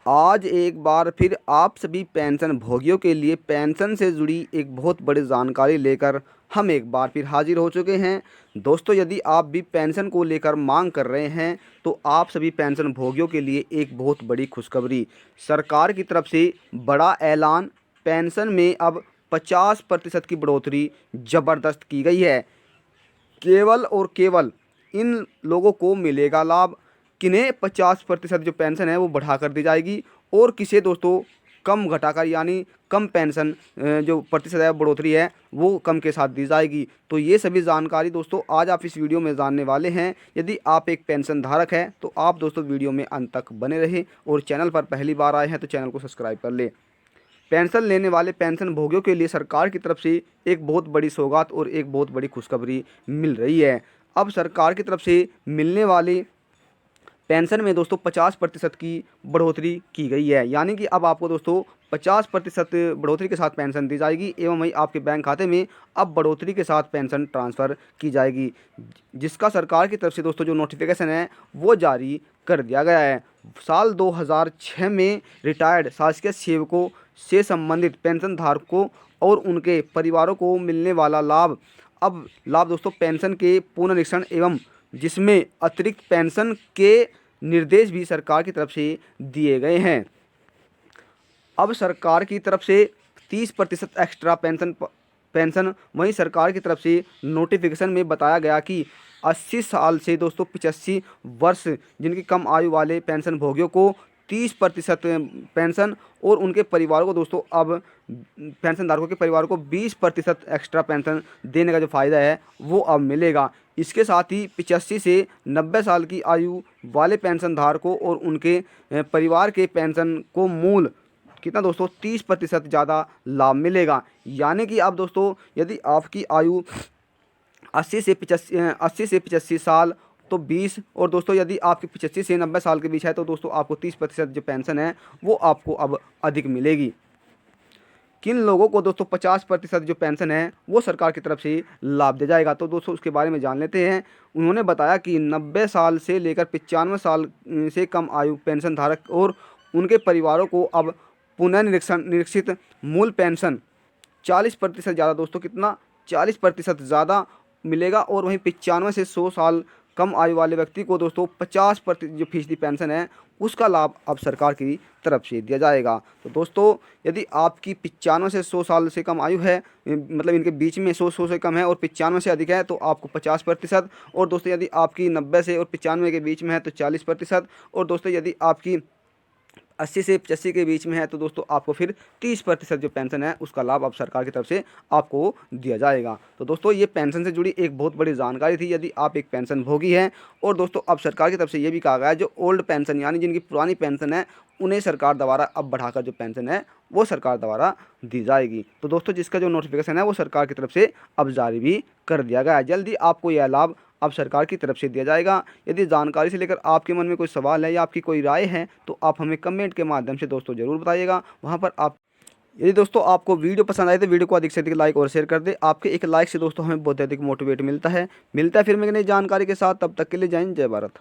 आज एक बार फिर आप सभी पेंशन भोगियों के लिए पेंशन से जुड़ी एक बहुत बड़ी जानकारी लेकर हम एक बार फिर हाजिर हो चुके हैं। दोस्तों, यदि आप भी पेंशन को लेकर मांग कर रहे हैं तो आप सभी पेंशन भोगियों के लिए एक बहुत बड़ी खुशखबरी सरकार की तरफ से बड़ा ऐलान। पेंशन में अब 50% की बढ़ोतरी ज़बरदस्त की गई है। केवल और केवल इन लोगों को मिलेगा लाभ। किन्हें 50% जो पेंशन है वो बढ़ा कर दी जाएगी और किसे दोस्तों कम घटाकर, यानी कम पेंशन जो प्रतिशत है बढ़ोतरी है वो कम के साथ दी जाएगी। तो ये सभी जानकारी दोस्तों आज आप इस वीडियो में जानने वाले हैं। यदि आप एक पेंशन धारक हैं तो आप दोस्तों वीडियो में अंत तक बने रहें और चैनल पर पहली बार आए हैं तो चैनल को सब्सक्राइब कर लें। पेंशन लेने वाले पेंशन भोगियों के लिए सरकार की तरफ से एक बहुत बड़ी सौगात और एक बहुत बड़ी खुशखबरी मिल रही है। अब सरकार की तरफ से मिलने वाली पेंशन में दोस्तों 50% की बढ़ोतरी की गई है, यानी कि अब आपको दोस्तों 50% बढ़ोतरी के साथ पेंशन दी जाएगी एवं वहीं आपके बैंक खाते में अब बढ़ोतरी के साथ पेंशन ट्रांसफ़र की जाएगी, जिसका सरकार की तरफ से दोस्तों जो नोटिफिकेशन है वो जारी कर दिया गया है। साल 2006 में रिटायर्ड शासकीय सेवकों से संबंधित पेंशन धारकों और उनके परिवारों को मिलने वाला लाभ दोस्तों पेंशन के पुनरीक्षण एवं जिसमें अतिरिक्त पेंशन के निर्देश भी सरकार की तरफ से दिए गए हैं। अब सरकार की तरफ से 30% एक्स्ट्रा पेंशन वहीं सरकार की तरफ से नोटिफिकेशन में बताया गया कि 80 साल से दोस्तों 85 वर्ष जिनकी कम आयु वाले पेंशन भोगियों को 30% पेंशन और उनके परिवारों को दोस्तों अब पेंशन धारकों के परिवारों को 20% एक्स्ट्रा पेंशन देने का जो फ़ायदा है वो अब मिलेगा। इसके साथ ही 85 से 90 साल की आयु वाले पेंशन धारकों और उनके परिवार के पेंशन को मूल कितना दोस्तों 30% ज़्यादा लाभ मिलेगा। यानी कि अब दोस्तों यदि आपकी आयु 80 से 85 साल तो 20, और दोस्तों यदि आपकी 85 से 90 साल के बीच है तो दोस्तों आपको 30% जो पेंशन है वो आपको अब अधिक मिलेगी। किन लोगों को दोस्तों 50% जो पेंशन है वो सरकार की तरफ से लाभ दिया जाएगा, तो दोस्तों उसके बारे में जान लेते हैं। उन्होंने बताया कि 90 साल से लेकर 95 साल से कम आयु पेंशन धारक और उनके परिवारों को अब निरीक्षित मूल पेंशन 40% ज़्यादा दोस्तों कितना 40% ज़्यादा मिलेगा, और वहीं 95 से 100 साल कम आयु वाले व्यक्ति को दोस्तों 50% जो फीसदी पेंशन है उसका लाभ अब सरकार की तरफ से दिया जाएगा। तो दोस्तों यदि आपकी 95 से 100 साल से कम आयु है, मतलब इनके बीच में 100 से कम है और 95 से अधिक है तो आपको 50%, और दोस्तों यदि आपकी 90 से और 95 के बीच में है तो 40%, और दोस्तों यदि आपकी 80 से 85 के बीच में है तो दोस्तों आपको फिर 30% जो पेंशन है उसका लाभ अब सरकार की तरफ से आपको दिया जाएगा। तो दोस्तों ये पेंशन से जुड़ी एक बहुत बड़ी जानकारी थी यदि आप एक पेंशन भोगी हैं। और दोस्तों अब सरकार की तरफ से ये भी कहा गया है जो ओल्ड पेंशन यानी जिनकी पुरानी पेंशन है उन्हें सरकार द्वारा अब बढ़ाकर जो पेंशन है वो सरकार द्वारा दी जाएगी। तो दोस्तों जिसका जो नोटिफिकेशन है वो सरकार की तरफ से अब जारी भी कर दिया गया है। जल्दी आपको यह लाभ अब सरकार की तरफ से दिया जाएगा। यदि जानकारी से लेकर आपके मन में कोई सवाल है या आपकी कोई राय है तो आप हमें कमेंट के माध्यम से दोस्तों ज़रूर बताइएगा। वहाँ पर आप यदि दोस्तों आपको वीडियो पसंद आए तो वीडियो को अधिक से अधिक लाइक और शेयर कर दें। आपके एक लाइक से दोस्तों हमें बहुत अधिक मोटिवेट मिलता है। फिर मैं नई जानकारी के साथ, तब तक के लिए जय हिंद जय भारत।